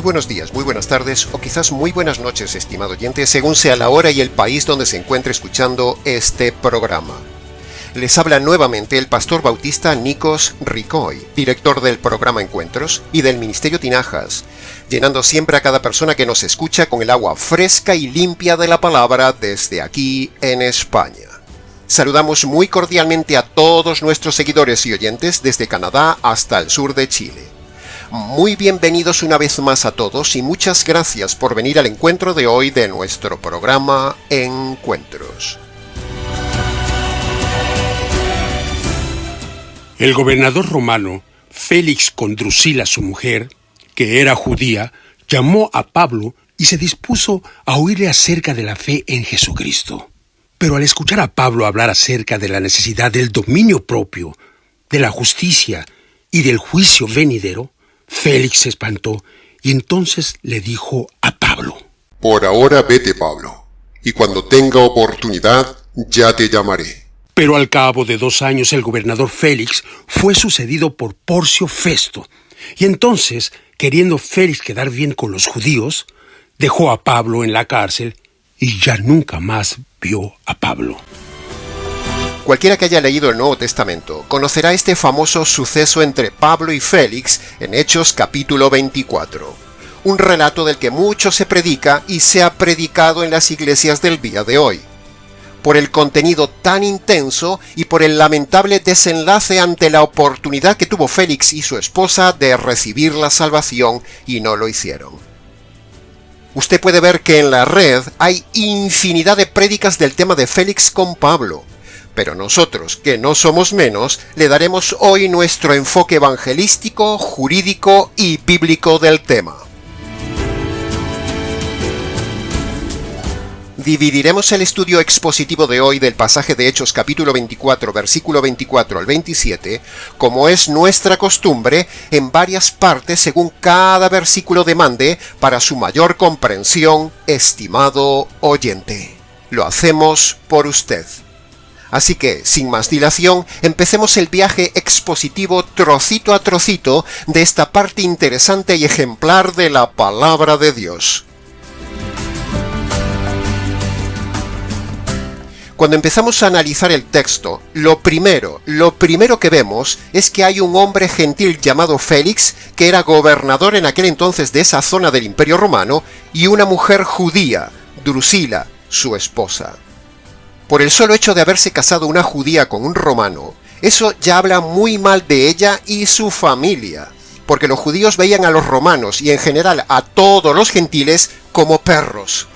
buenos días, muy buenas tardes o quizás muy buenas noches, estimado oyente, según sea la hora y el país donde se encuentre escuchando este programa. Les habla nuevamente el pastor bautista Nikos Ricoy, director del programa Encuentros y del Ministerio Tinajas, llenando siempre a cada persona que nos escucha con el agua fresca y limpia de la palabra desde aquí en España. Saludamos muy cordialmente a todos nuestros seguidores y oyentes desde Canadá hasta el sur de Chile. Muy bienvenidos una vez más a todos y muchas gracias por venir al encuentro de hoy de nuestro programa Encuentros. El gobernador romano, Félix con Drusila, su mujer, que era judía, llamó a Pablo y se dispuso a oírle acerca de la fe en Jesucristo. Pero al escuchar a Pablo hablar acerca de la necesidad del dominio propio, de la justicia y del juicio venidero, Félix se espantó y entonces le dijo a Pablo: Por ahora vete, Pablo, y cuando tenga oportunidad ya te llamaré. Pero al cabo de 2 años el gobernador Félix fue sucedido por Porcio Festo, y entonces, queriendo Félix quedar bien con los judíos, dejó a Pablo en la cárcel y ya nunca más vio a Pablo. Cualquiera que haya leído el Nuevo Testamento conocerá este famoso suceso entre Pablo y Félix en Hechos capítulo 24. Un relato del que mucho se predica y se ha predicado en las iglesias del día de hoy. Por el contenido tan intenso y por el lamentable desenlace ante la oportunidad que tuvo Félix y su esposa de recibir la salvación y no lo hicieron. Usted puede ver que en la red hay infinidad de prédicas del tema de Félix con Pablo, pero nosotros, que no somos menos, le daremos hoy nuestro enfoque evangelístico, jurídico y bíblico del tema. Dividiremos el estudio expositivo de hoy del pasaje de Hechos capítulo 24, versículo 24 al 27, como es nuestra costumbre, en varias partes según cada versículo demande para su mayor comprensión, estimado oyente. Lo hacemos por usted. Así que, sin más dilación, empecemos el viaje expositivo trocito a trocito de esta parte interesante y ejemplar de la palabra de Dios. Cuando empezamos a analizar el texto, lo primero que vemos es que hay un hombre gentil llamado Félix, que era gobernador en aquel entonces de esa zona del Imperio Romano, y una mujer judía, Drusila, su esposa. Por el solo hecho de haberse casado una judía con un romano, eso ya habla muy mal de ella y su familia, porque los judíos veían a los romanos y en general a todos los gentiles como perros,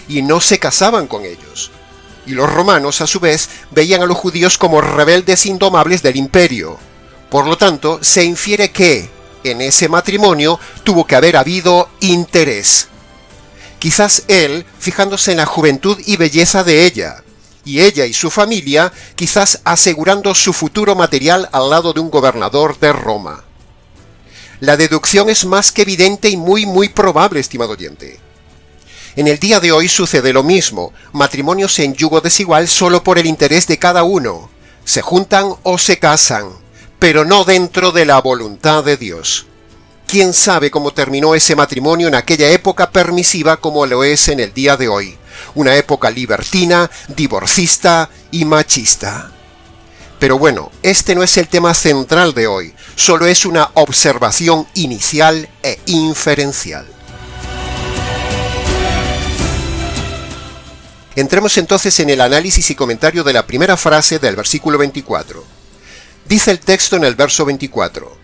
y no se casaban con ellos. Y los romanos, a su vez, veían a los judíos como rebeldes indomables del imperio. Por lo tanto, se infiere que, en ese matrimonio, tuvo que haber habido interés. Quizás él, fijándose en la juventud y belleza de ella, y ella y su familia, quizás asegurando su futuro material al lado de un gobernador de Roma. La deducción es más que evidente y muy probable, estimado oyente. En el día de hoy sucede lo mismo, matrimonios en yugo desigual solo por el interés de cada uno. Se juntan o se casan, pero no dentro de la voluntad de Dios. ¿Quién sabe cómo terminó ese matrimonio en aquella época permisiva como lo es en el día de hoy? Una época libertina, divorcista y machista. Pero bueno, este no es el tema central de hoy, solo es una observación inicial e inferencial. Entremos entonces en el análisis y comentario de la primera frase del versículo 24. Dice el texto en el verso 24: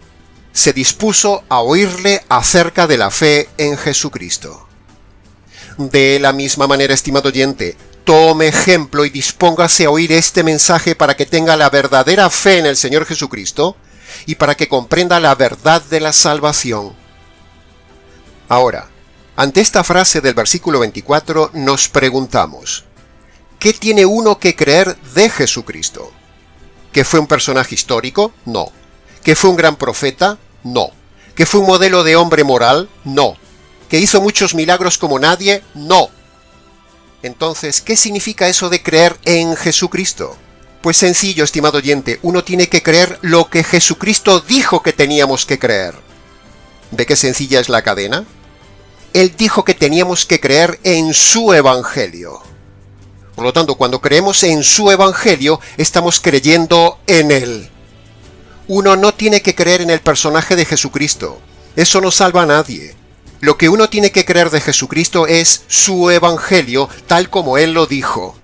se dispuso a oírle acerca de la fe en Jesucristo. De la misma manera, estimado oyente, tome ejemplo y dispóngase a oír este mensaje para que tenga la verdadera fe en el Señor Jesucristo y para que comprenda la verdad de la salvación. Ahora, ante esta frase del versículo 24 nos preguntamos: ¿qué tiene uno que creer de Jesucristo? ¿Que fue un personaje histórico? No. ¿Que fue un gran profeta? No. ¿Que fue un modelo de hombre moral? No. ¿Que hizo muchos milagros como nadie? No. Entonces, ¿qué significa eso de creer en Jesucristo? Pues sencillo, estimado oyente, uno tiene que creer lo que Jesucristo dijo que teníamos que creer. ¿Ve qué sencilla es la cadena? Él dijo que teníamos que creer en su evangelio. Por lo tanto, cuando creemos en su evangelio, estamos creyendo en Él. Uno no tiene que creer en el personaje de Jesucristo. Eso no salva a nadie. Lo que uno tiene que creer de Jesucristo es su evangelio, tal como Él lo dijo.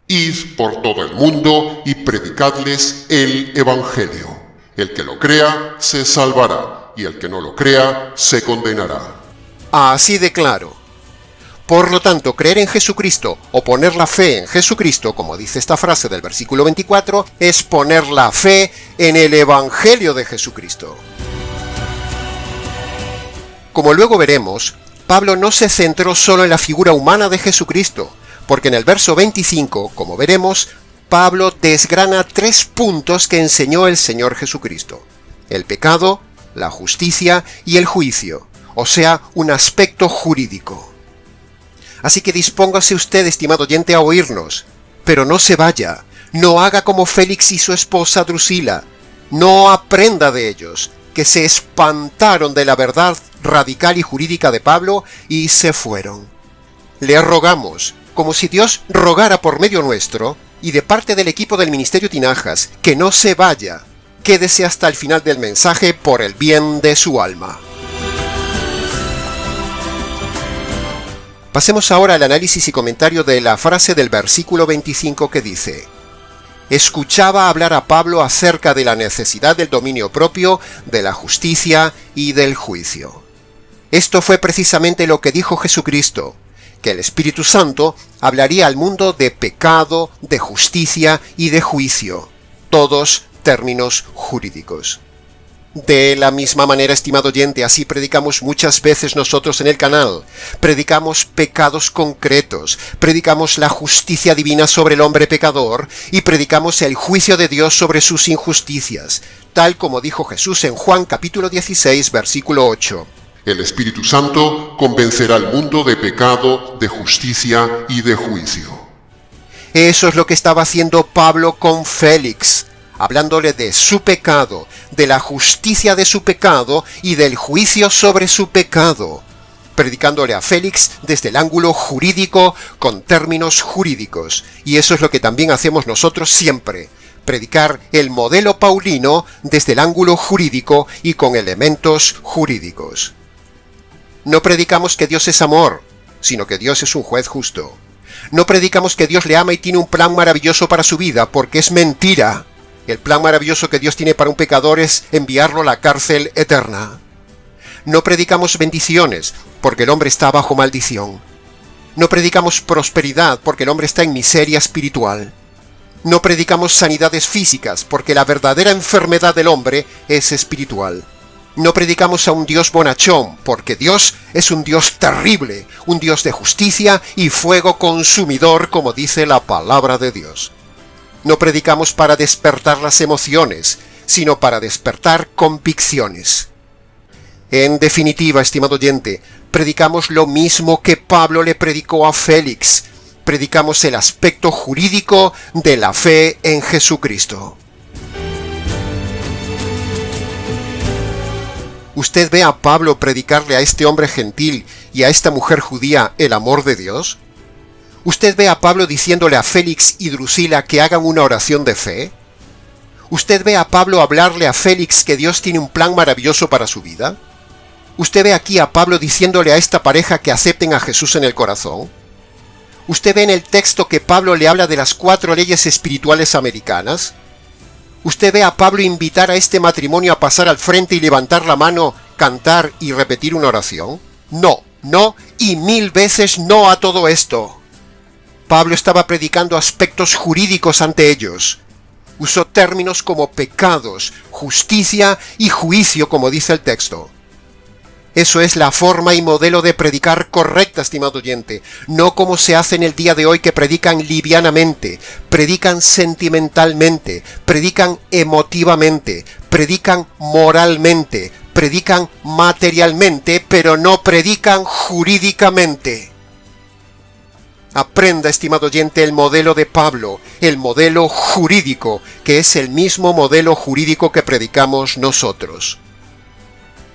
Id por todo el mundo y predicadles el evangelio. El que lo crea se salvará, y el que no lo crea se condenará. Así de claro. Por lo tanto, creer en Jesucristo o poner la fe en Jesucristo, como dice esta frase del versículo 24, es poner la fe en el evangelio de Jesucristo. Como luego veremos, Pablo no se centró solo en la figura humana de Jesucristo, porque en el verso 25, como veremos, Pablo desgrana 3 puntos que enseñó el Señor Jesucristo: el pecado, la justicia y el juicio, o sea, un aspecto jurídico. Así que dispóngase usted, estimado oyente, a oírnos, pero no se vaya, no haga como Félix y su esposa Drusila, no aprenda de ellos, que se espantaron de la verdad radical y jurídica de Pablo y se fueron. Le rogamos, como si Dios rogara por medio nuestro, y de parte del equipo del Ministerio Tinajas, que no se vaya, quédese hasta el final del mensaje por el bien de su alma. Pasemos ahora al análisis y comentario de la frase del versículo 25 que dice: escuchaba hablar a Pablo acerca de la necesidad del dominio propio, de la justicia y del juicio. Esto fue precisamente lo que dijo Jesucristo, que el Espíritu Santo hablaría al mundo de pecado, de justicia y de juicio, todos términos jurídicos. De la misma manera, estimado oyente, así predicamos muchas veces nosotros en el canal. Predicamos pecados concretos, predicamos la justicia divina sobre el hombre pecador y predicamos el juicio de Dios sobre sus injusticias, tal como dijo Jesús en Juan capítulo 16, versículo 8. El Espíritu Santo convencerá al mundo de pecado, de justicia y de juicio. Eso es lo que estaba haciendo Pablo con Félix, hablándole de su pecado, de la justicia de su pecado y del juicio sobre su pecado, predicándole a Félix desde el ángulo jurídico con términos jurídicos. Y eso es lo que también hacemos nosotros siempre, predicar el modelo paulino desde el ángulo jurídico y con elementos jurídicos. No predicamos que Dios es amor, sino que Dios es un juez justo. No predicamos que Dios le ama y tiene un plan maravilloso para su vida, porque es mentira. El plan maravilloso que Dios tiene para un pecador es enviarlo a la cárcel eterna. No predicamos bendiciones, porque el hombre está bajo maldición. No predicamos prosperidad, porque el hombre está en miseria espiritual. No predicamos sanidades físicas, porque la verdadera enfermedad del hombre es espiritual. No predicamos a un Dios bonachón, porque Dios es un Dios terrible, un Dios de justicia y fuego consumidor, como dice la palabra de Dios. No predicamos para despertar las emociones, sino para despertar convicciones. En definitiva, estimado oyente, predicamos lo mismo que Pablo le predicó a Félix. Predicamos el aspecto jurídico de la fe en Jesucristo. ¿Usted ve a Pablo predicarle a este hombre gentil y a esta mujer judía el amor de Dios? ¿Usted ve a Pablo diciéndole a Félix y Drusila que hagan una oración de fe? ¿Usted ve a Pablo hablarle a Félix que Dios tiene un plan maravilloso para su vida? ¿Usted ve aquí a Pablo diciéndole a esta pareja que acepten a Jesús en el corazón? ¿Usted ve en el texto que Pablo le habla de las 4 leyes espirituales americanas? ¿Usted ve a Pablo invitar a este matrimonio a pasar al frente y levantar la mano, cantar y repetir una oración? No, no y 1000 veces no a todo esto. Pablo estaba predicando aspectos jurídicos ante ellos. Usó términos como pecados, justicia y juicio, como dice el texto. Eso es la forma y modelo de predicar correcta, estimado oyente, no como se hace en el día de hoy, que predican livianamente, predican sentimentalmente, predican emotivamente, predican moralmente, predican materialmente, pero no predican jurídicamente. Aprenda, estimado oyente, el modelo de Pablo, el modelo jurídico, que es el mismo modelo jurídico que predicamos nosotros.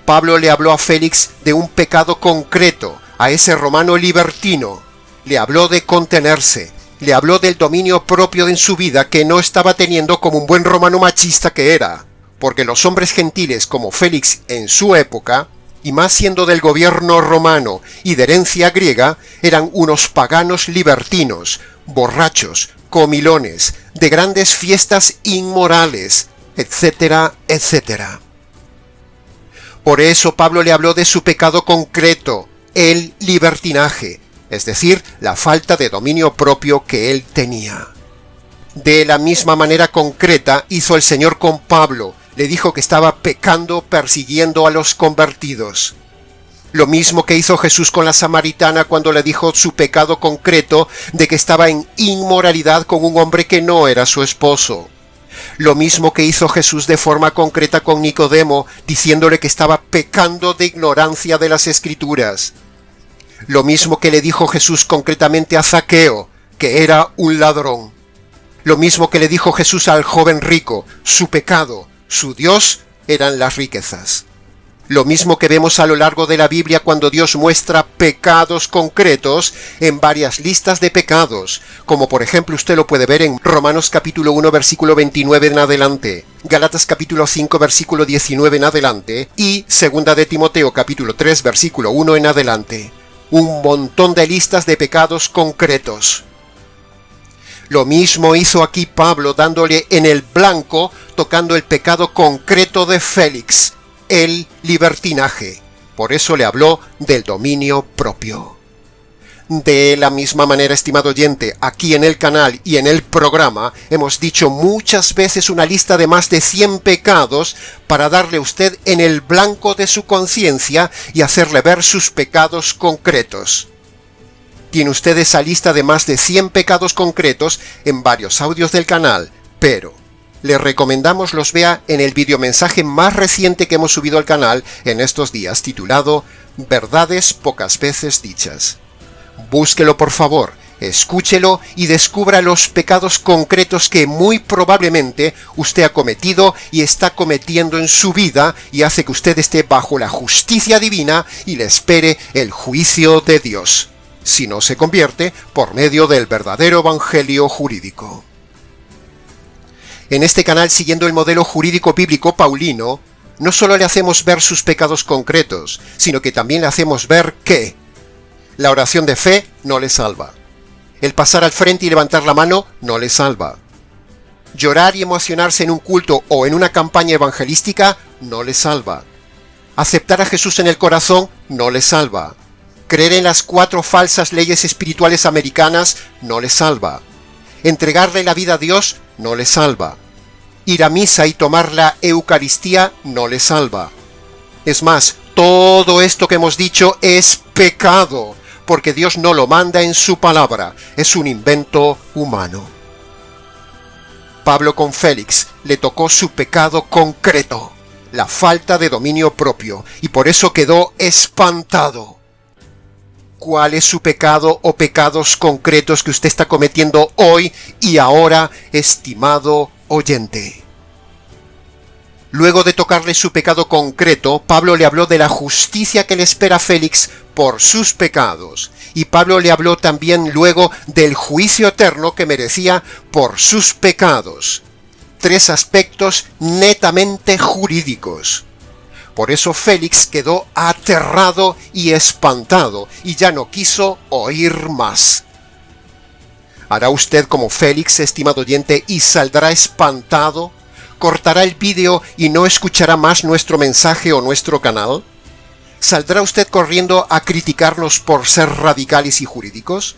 Pablo le habló a Félix de un pecado concreto, A ese romano libertino le habló de contenerse, le habló del dominio propio en su vida que no estaba teniendo como un buen romano machista que era, porque los hombres gentiles como Félix en su época, y más siendo del gobierno romano y de herencia griega, eran unos paganos libertinos, borrachos, comilones, de grandes fiestas inmorales, etcétera, etcétera. Por eso Pablo le habló de su pecado concreto, el libertinaje, es decir, la falta de dominio propio que él tenía. De la misma manera concreta hizo el Señor con Pablo, le dijo que estaba pecando persiguiendo a los convertidos. Lo mismo que hizo Jesús con la samaritana cuando le dijo su pecado concreto de que estaba en inmoralidad con un hombre que no era su esposo. Lo mismo que hizo Jesús de forma concreta con Nicodemo, diciéndole que estaba pecando de ignorancia de las Escrituras. Lo mismo que le dijo Jesús concretamente a Zaqueo, que era un ladrón. Lo mismo que le dijo Jesús al joven rico, su pecado, su Dios, eran las riquezas. Lo mismo que vemos a lo largo de la Biblia cuando Dios muestra pecados concretos en varias listas de pecados, como por ejemplo usted lo puede ver en Romanos capítulo 1 versículo 29 en adelante, Gálatas capítulo 5 versículo 19 en adelante y Segunda de Timoteo capítulo 3 versículo 1 en adelante. Un montón de listas de pecados concretos. Lo mismo hizo aquí Pablo dándole en el blanco, tocando el pecado concreto de Félix, el libertinaje. Por eso le habló del dominio propio. De la misma manera, estimado oyente, aquí en el canal y en el programa hemos dicho muchas veces una lista de más de 100 pecados para darle a usted en el blanco de su conciencia y hacerle ver sus pecados concretos. Tiene usted esa lista de más de 100 pecados concretos en varios audios del canal, pero le recomendamos los vea en el videomensaje más reciente que hemos subido al canal en estos días, titulado Verdades pocas veces dichas. Búsquelo por favor, escúchelo y descubra los pecados concretos que muy probablemente usted ha cometido y está cometiendo en su vida y hace que usted esté bajo la justicia divina y le espere el juicio de Dios, si no se convierte por medio del verdadero evangelio jurídico. En este canal, siguiendo el modelo jurídico bíblico paulino, no solo le hacemos ver sus pecados concretos, sino que también le hacemos ver que la oración de fe no le salva. El pasar al frente y levantar la mano no le salva. Llorar y emocionarse en un culto o en una campaña evangelística no le salva. Aceptar a Jesús en el corazón no le salva. Creer en las 4 falsas leyes espirituales americanas no le salva. Entregarle la vida a Dios no le salva. Ir a misa y tomar la Eucaristía no le salva. Es más, todo esto que hemos dicho es pecado, porque Dios no lo manda en su palabra, es un invento humano. Pablo con Félix le tocó su pecado concreto, la falta de dominio propio, y por eso quedó espantado. ¿Cuál es su pecado o pecados concretos que usted está cometiendo hoy y ahora, estimado oyente? Luego de tocarle su pecado concreto, Pablo le habló de la justicia que le espera a Félix por sus pecados. Y Pablo le habló también luego del juicio eterno que merecía por sus pecados. 3 aspectos netamente jurídicos. Por eso Félix quedó aterrado y espantado y ya no quiso oír más. ¿Hará usted como Félix, estimado oyente, y saldrá espantado? ¿Cortará el vídeo y no escuchará más nuestro mensaje o nuestro canal? ¿Saldrá usted corriendo a criticarnos por ser radicales y jurídicos?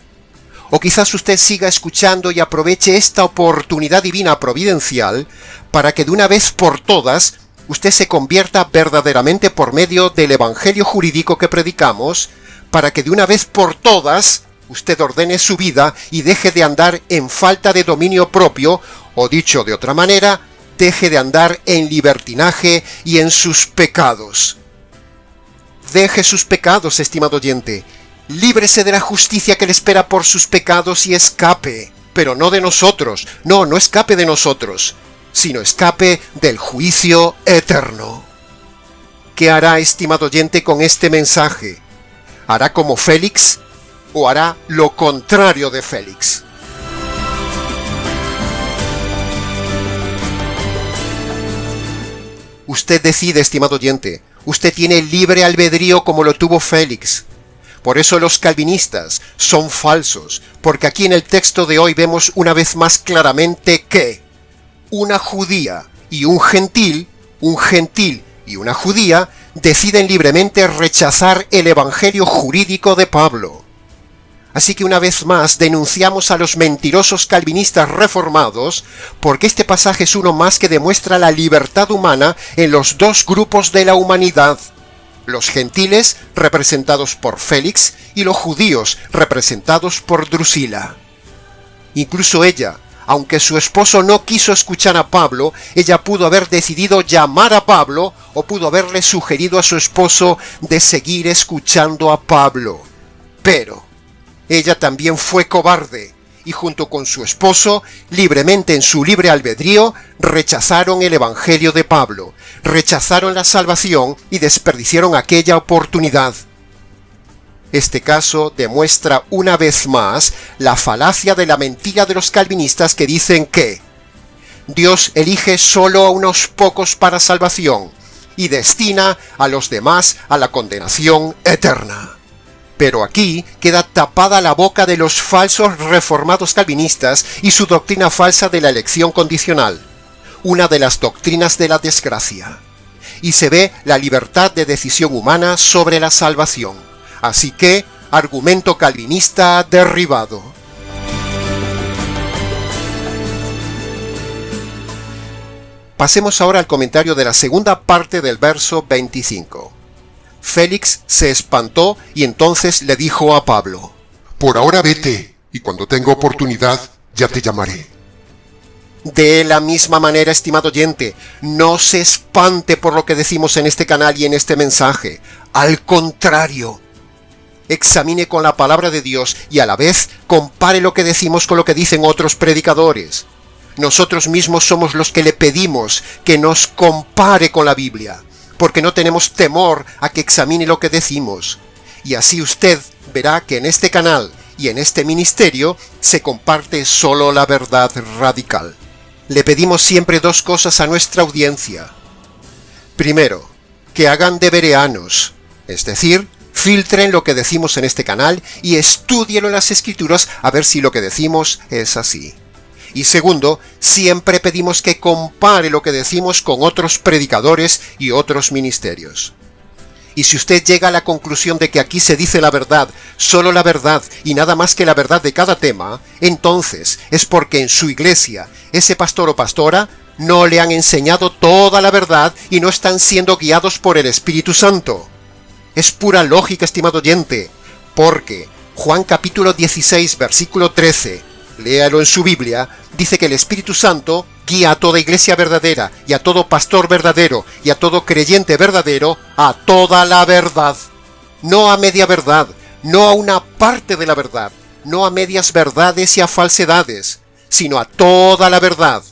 ¿O quizás usted siga escuchando y aproveche esta oportunidad divina providencial para que de una vez por todas usted se convierta verdaderamente por medio del evangelio jurídico que predicamos, para que de una vez por todas usted ordene su vida y deje de andar en falta de dominio propio, o dicho de otra manera, deje de andar en libertinaje y en sus pecados? Deje sus pecados, estimado oyente. Líbrese de la justicia que le espera por sus pecados y escape. Pero no de nosotros. No escape de nosotros, sino escape del juicio eterno. ¿Qué hará, estimado oyente, con este mensaje? ¿Hará como Félix o hará lo contrario de Félix? Usted decide, estimado oyente. Usted tiene libre albedrío como lo tuvo Félix. Por eso los calvinistas son falsos, porque aquí en el texto de hoy vemos una vez más claramente que una judía y un gentil y una judía deciden libremente rechazar el evangelio jurídico de Pablo. Así que una vez más denunciamos a los mentirosos calvinistas reformados, porque este pasaje es uno más que demuestra la libertad humana en los dos grupos de la humanidad: los gentiles, representados por Félix, y los judíos, representados por Drusila. Incluso ella, aunque su esposo no quiso escuchar a Pablo, ella pudo haber decidido llamar a Pablo, o pudo haberle sugerido a su esposo de seguir escuchando a Pablo. Pero ella también fue cobarde, y junto con su esposo, libremente en su libre albedrío, rechazaron el evangelio de Pablo, rechazaron la salvación y desperdiciaron aquella oportunidad. Este caso demuestra una vez más la falacia de la mentira de los calvinistas que dicen que Dios elige solo a unos pocos para salvación y destina a los demás a la condenación eterna. Pero aquí queda tapada la boca de los falsos reformados calvinistas y su doctrina falsa de la elección condicional, una de las doctrinas de la desgracia. Y se ve la libertad de decisión humana sobre la salvación. Así que, argumento calvinista derribado. Pasemos ahora al comentario de la segunda parte del verso 25. Félix se espantó y entonces le dijo a Pablo: Por ahora vete, y cuando tenga oportunidad ya te llamaré. De la misma manera, estimado oyente, no se espante por lo que decimos en este canal y en este mensaje. Al contrario, examine con la palabra de Dios y a la vez compare lo que decimos con lo que dicen otros predicadores. Nosotros mismos somos los que le pedimos que nos compare con la Biblia, porque no tenemos temor a que examine lo que decimos. Y así usted verá que en este canal y en este ministerio se comparte solo la verdad radical. Le pedimos siempre dos cosas a nuestra audiencia. Primero, que hagan de bereanos, es decir, filtren lo que decimos en este canal y estúdienlo en las Escrituras a ver si lo que decimos es así. Y segundo, siempre pedimos que compare lo que decimos con otros predicadores y otros ministerios. Y si usted llega a la conclusión de que aquí se dice la verdad, solo la verdad y nada más que la verdad de cada tema, entonces es porque en su iglesia, ese pastor o pastora no le han enseñado toda la verdad y no están siendo guiados por el Espíritu Santo. Es pura lógica, estimado oyente, porque Juan capítulo 16, versículo 13, léalo en su Biblia, dice que el Espíritu Santo guía a toda iglesia verdadera y a todo pastor verdadero y a todo creyente verdadero a toda la verdad. No a media verdad, no a una parte de la verdad, no a medias verdades y a falsedades, sino a toda la verdad.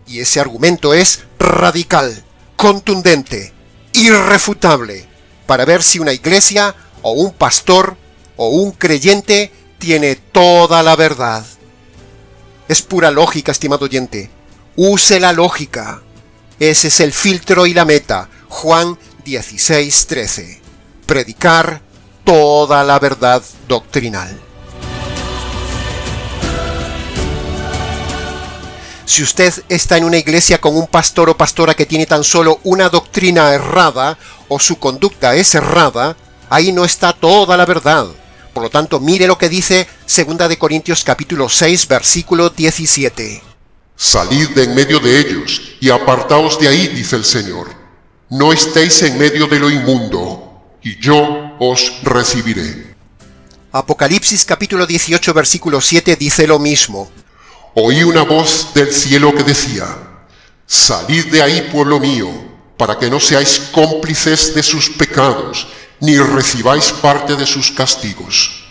Y ese argumento es radical, contundente, irrefutable, para ver si una iglesia o un pastor o un creyente tiene toda la verdad. Es pura lógica, estimado oyente. Use la lógica. Ese es el filtro y la meta. Juan 16:13. Predicar toda la verdad doctrinal. Si usted está en una iglesia con un pastor o pastora que tiene tan solo una doctrina errada o su conducta es errada, ahí no está toda la verdad. Por lo tanto, mire lo que dice 2 de Corintios capítulo 6, versículo 17. Salid de en medio de ellos, y apartaos de ahí, dice el Señor. No estéis en medio de lo inmundo, y yo os recibiré. Apocalipsis capítulo 18, versículo 7 dice lo mismo. Oí una voz del cielo que decía: Salid de ahí, pueblo mío, para que no seáis cómplices de sus pecados, ni recibáis parte de sus castigos.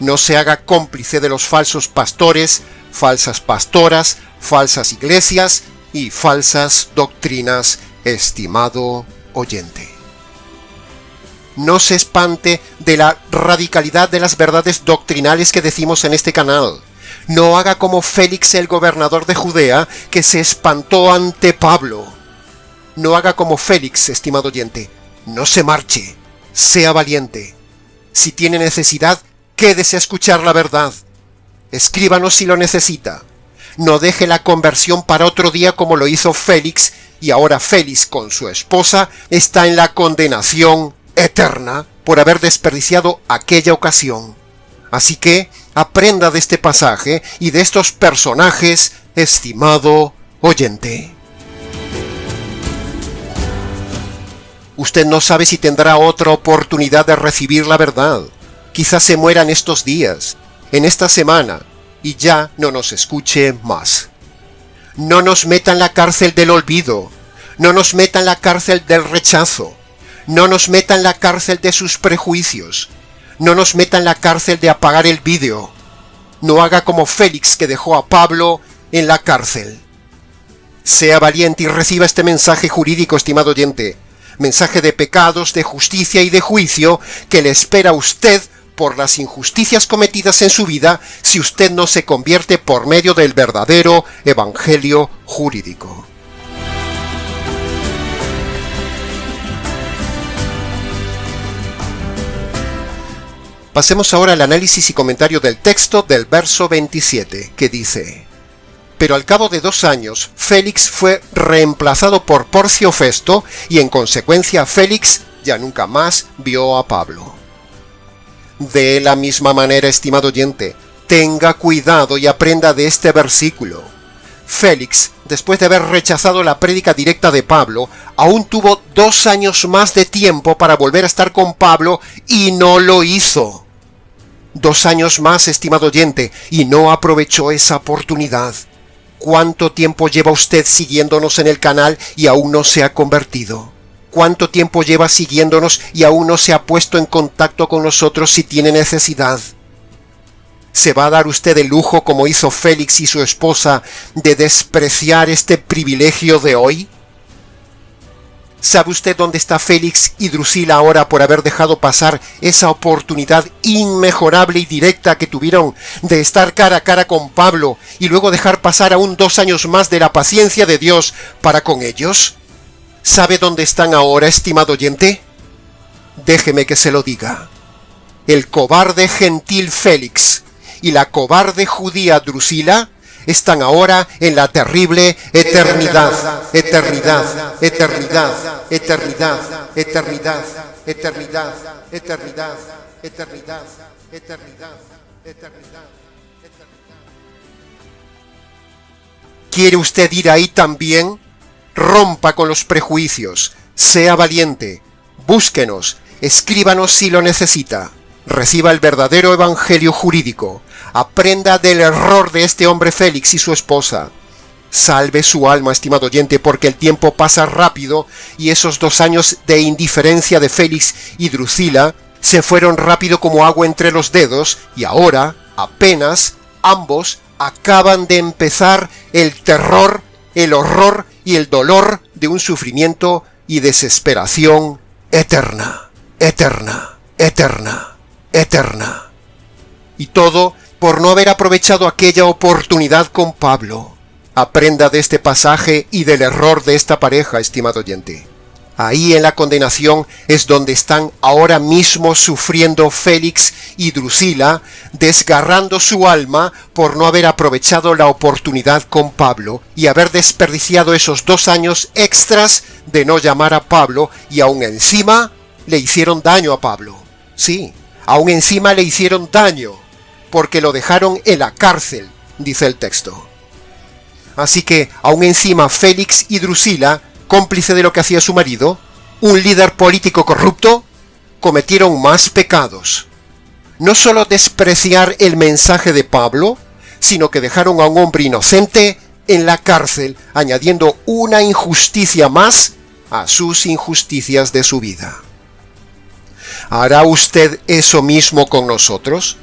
No se haga cómplice de los falsos pastores, falsas pastoras, falsas iglesias y falsas doctrinas, estimado oyente. No se espante de la radicalidad de las verdades doctrinales que decimos en este canal. No haga como Félix el gobernador de Judea, que se espantó ante Pablo. No haga como Félix, estimado oyente. No se marche. Sea valiente. Si tiene necesidad, quédese a escuchar la verdad. Escríbanos si lo necesita. No deje la conversión para otro día como lo hizo Félix, y ahora Félix con su esposa está en la condenación eterna por haber desperdiciado aquella ocasión. Así que aprenda de este pasaje y de estos personajes, estimado oyente. Usted no sabe si tendrá otra oportunidad de recibir la verdad. Quizás se muera en estos días, en esta semana, y ya no nos escuche más. No nos meta en la cárcel del olvido, no nos meta en la cárcel del rechazo, no nos meta en la cárcel de sus prejuicios, no nos meta en la cárcel de apagar el vídeo. No haga como Félix, que dejó a Pablo en la cárcel. Sea valiente y reciba este mensaje jurídico, estimado oyente, mensaje de pecados, de justicia y de juicio que le espera a usted por las injusticias cometidas en su vida si usted no se convierte por medio del verdadero evangelio jurídico. Pasemos ahora al análisis y comentario del texto del verso 27, que dice: Pero al cabo de 2 años, Félix fue reemplazado por Porcio Festo, y en consecuencia Félix ya nunca más vio a Pablo. De la misma manera, estimado oyente, tenga cuidado y aprenda de este versículo. Félix, después de haber rechazado la prédica directa de Pablo, aún tuvo 2 años más de tiempo para volver a estar con Pablo y no lo hizo. 2 años más, estimado oyente, y no aprovechó esa oportunidad. ¿Cuánto tiempo lleva usted siguiéndonos en el canal y aún no se ha convertido? ¿Cuánto tiempo lleva siguiéndonos y aún no se ha puesto en contacto con nosotros si tiene necesidad? ¿Se va a dar usted el lujo, como hizo Félix y su esposa, de despreciar este privilegio de hoy? ¿Sabe usted dónde está Félix y Drusila ahora por haber dejado pasar esa oportunidad inmejorable y directa que tuvieron de estar cara a cara con Pablo y luego dejar pasar aún 2 años más de la paciencia de Dios para con ellos? ¿Sabe dónde están ahora, estimado oyente? Déjeme que se lo diga. El cobarde gentil Félix y la cobarde judía Drusila están ahora en la terrible eternidad, eternidad, eternidad, eternidad, eternidad, eternidad, eternidad, eternidad, eternidad, eternidad. ¿Quiere usted ir ahí también? Rompa con los prejuicios, sea valiente, búsquenos, escríbanos si lo necesita. Reciba el verdadero evangelio jurídico. Aprenda del error de este hombre Félix y su esposa. Salve su alma, estimado oyente, porque el tiempo pasa rápido y esos 2 años de indiferencia de Félix y Drusila se fueron rápido como agua entre los dedos y ahora, apenas, ambos acaban de empezar el terror, el horror y el dolor de un sufrimiento y desesperación eterna, eterna, eterna, eterna. Y todo por no haber aprovechado aquella oportunidad con Pablo. Aprenda de este pasaje y del error de esta pareja, estimado oyente. Ahí en la condenación es donde están ahora mismo sufriendo Félix y Drusila, desgarrando su alma por no haber aprovechado la oportunidad con Pablo y haber desperdiciado esos 2 años extras de no llamar a Pablo, y aún encima le hicieron daño a Pablo. Sí, aún encima le hicieron daño, porque lo dejaron en la cárcel, dice el texto. Así que, aún encima, Félix y Drusila, cómplice de lo que hacía su marido, un líder político corrupto, cometieron más pecados. No solo despreciar el mensaje de Pablo, sino que dejaron a un hombre inocente en la cárcel, añadiendo una injusticia más a sus injusticias de su vida. ¿Hará usted eso mismo con nosotros?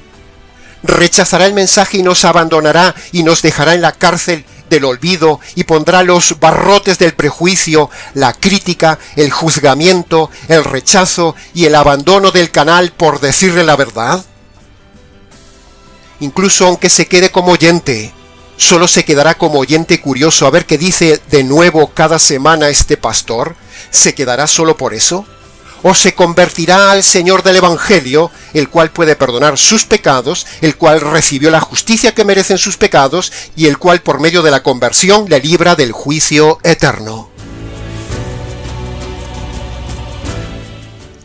¿Rechazará el mensaje y nos abandonará y nos dejará en la cárcel del olvido y pondrá los barrotes del prejuicio, la crítica, el juzgamiento, el rechazo y el abandono del canal por decirle la verdad? Incluso aunque se quede como oyente, ¿solo se quedará como oyente curioso a ver qué dice de nuevo cada semana este pastor? ¿Se quedará solo por eso? ¿O se convertirá al Señor del Evangelio, el cual puede perdonar sus pecados, el cual recibió la justicia que merecen sus pecados y el cual por medio de la conversión le libra del juicio eterno?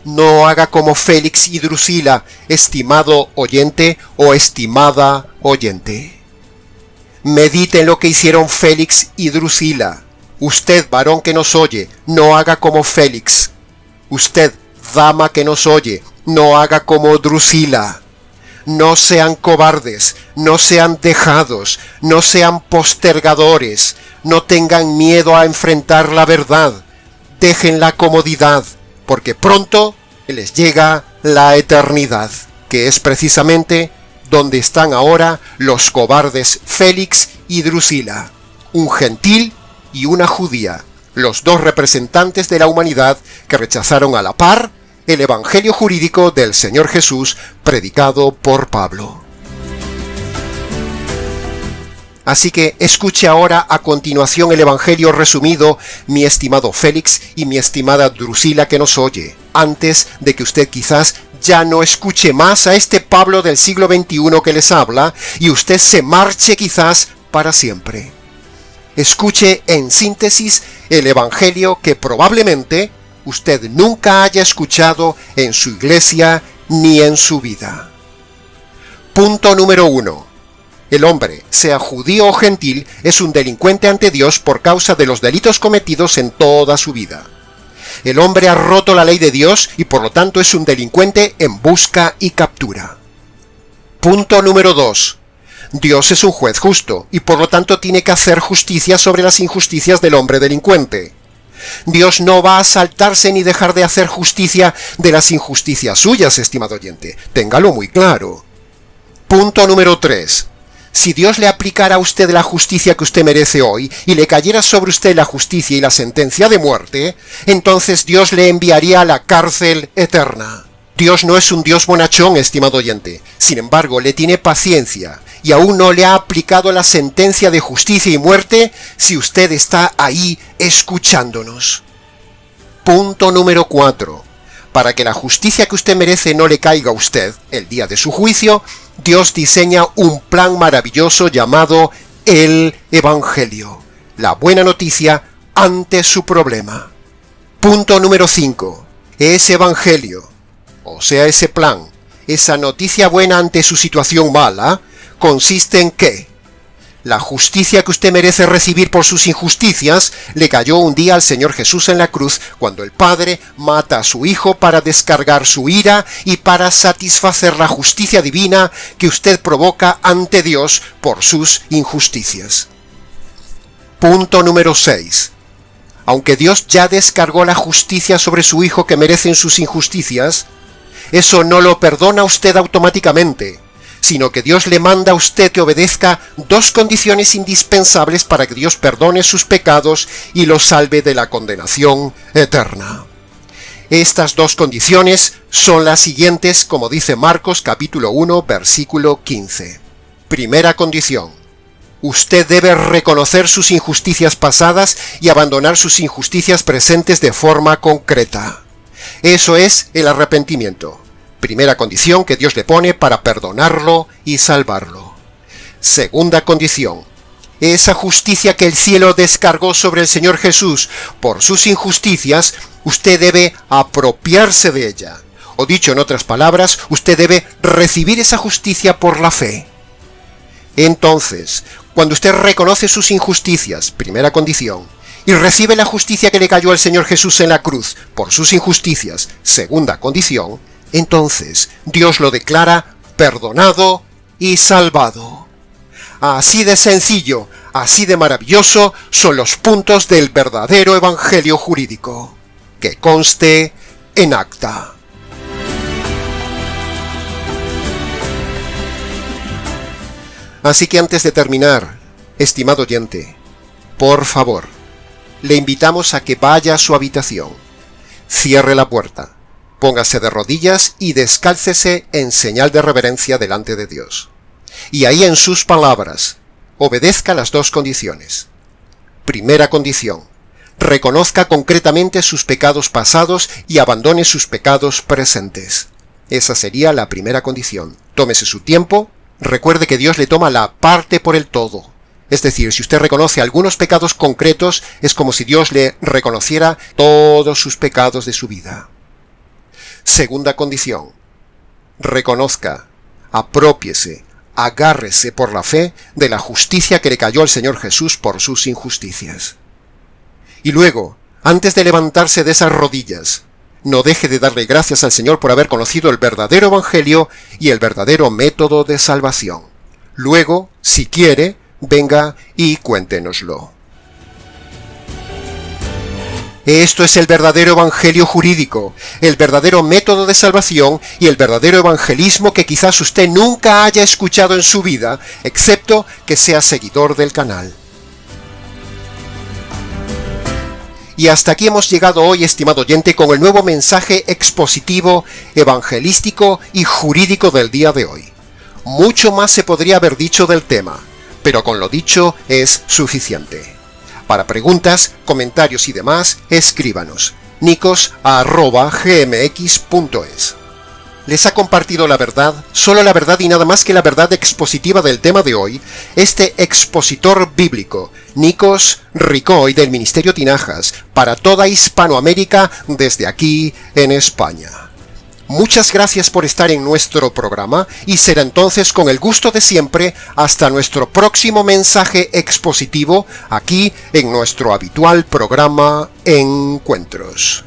No haga como Félix y Drusila, estimado oyente o estimada oyente. Medite en lo que hicieron Félix y Drusila. Usted, varón que nos oye, no haga como Félix. Usted, dama que nos oye, no haga como Drusila. No sean cobardes, no sean dejados, no sean postergadores, no tengan miedo a enfrentar la verdad. Dejen la comodidad, porque pronto les llega la eternidad, que es precisamente donde están ahora los cobardes Félix y Drusila, un gentil y una judía, los dos representantes de la humanidad que rechazaron a la par el evangelio jurídico del Señor Jesús predicado por Pablo. Así que escuche ahora a continuación el evangelio resumido, mi estimado Félix y mi estimada Drusila que nos oye, antes de que usted quizás ya no escuche más a este Pablo del siglo XXI que les habla y usted se marche quizás para siempre. Escuche en síntesis el evangelio que probablemente usted nunca haya escuchado en su iglesia ni en su vida. Punto número 1. El hombre, sea judío o gentil, es un delincuente ante Dios por causa de los delitos cometidos en toda su vida. El hombre ha roto la ley de Dios y por lo tanto es un delincuente en busca y captura. Punto número 2. Dios es un juez justo y por lo tanto tiene que hacer justicia sobre las injusticias del hombre delincuente. Dios no va a saltarse ni dejar de hacer justicia de las injusticias suyas, estimado oyente. Téngalo muy claro. Punto número 3. Si Dios le aplicara a usted la justicia que usted merece hoy y le cayera sobre usted la justicia y la sentencia de muerte, entonces Dios le enviaría a la cárcel eterna. Dios no es un Dios bonachón, estimado oyente. Sin embargo, le tiene paciencia y aún no le ha aplicado la sentencia de justicia y muerte si usted está ahí escuchándonos. Punto número 4. Para que la justicia que usted merece no le caiga a usted el día de su juicio, Dios diseña un plan maravilloso llamado el Evangelio, la buena noticia ante su problema. Punto número 5. Ese Evangelio, o sea ese plan, esa noticia buena ante su situación mala, consiste en que la justicia que usted merece recibir por sus injusticias le cayó un día al Señor Jesús en la cruz cuando el Padre mata a su Hijo para descargar su ira y para satisfacer la justicia divina que usted provoca ante Dios por sus injusticias. Punto número 6. Aunque Dios ya descargó la justicia sobre su Hijo que merecen sus injusticias, eso no lo perdona usted automáticamente, sino que Dios le manda a usted que obedezca dos condiciones indispensables para que Dios perdone sus pecados y los salve de la condenación eterna. Estas dos condiciones son las siguientes, como dice Marcos capítulo 1, versículo 15. Primera condición. Usted debe reconocer sus injusticias pasadas y abandonar sus injusticias presentes de forma concreta. Eso es el arrepentimiento. Primera condición que Dios le pone para perdonarlo y salvarlo. Segunda condición. Esa justicia que el cielo descargó sobre el Señor Jesús por sus injusticias, usted debe apropiarse de ella. O dicho en otras palabras, usted debe recibir esa justicia por la fe. Entonces, cuando usted reconoce sus injusticias, primera condición, y recibe la justicia que le cayó al Señor Jesús en la cruz por sus injusticias, segunda condición, entonces Dios lo declara perdonado y salvado. Así de sencillo, así de maravilloso son los puntos del verdadero evangelio jurídico. Que conste en acta. Así que antes de terminar, Estimado oyente, por favor, le invitamos a que vaya a su habitación, cierre la puerta, póngase de rodillas y descálcese en señal de reverencia delante de Dios. Y ahí en sus palabras, obedezca las dos condiciones. Primera condición, reconozca concretamente sus pecados pasados y abandone sus pecados presentes. Esa sería la primera condición. Tómese su tiempo, recuerde que Dios le toma la parte por el todo. Es decir, si usted reconoce algunos pecados concretos, es como si Dios le reconociera todos sus pecados de su vida. Segunda condición, reconozca, aprópiese, agárrese por la fe de la justicia que le cayó al Señor Jesús por sus injusticias. Y luego, antes de levantarse de esas rodillas, no deje de darle gracias al Señor por haber conocido el verdadero Evangelio y el verdadero método de salvación. Luego, si quiere, venga y cuéntenoslo. Esto es el verdadero evangelio jurídico, el verdadero método de salvación y el verdadero evangelismo que quizás usted nunca haya escuchado en su vida, excepto que sea seguidor del canal. Y hasta aquí hemos llegado hoy, estimado oyente, con el nuevo mensaje expositivo, evangelístico y jurídico del día de hoy. Mucho más se podría haber dicho del tema, pero con lo dicho es suficiente. Para preguntas, comentarios y demás, escríbanos nicos@gmx.es. Les ha compartido la verdad, solo la verdad y nada más que la verdad expositiva del tema de hoy, este expositor bíblico, Nikos Ricoy del Ministerio Tinajas, para toda Hispanoamérica desde aquí en España. Muchas gracias por estar en nuestro programa y será entonces con el gusto de siempre hasta nuestro próximo mensaje expositivo aquí en nuestro habitual programa Encuentros.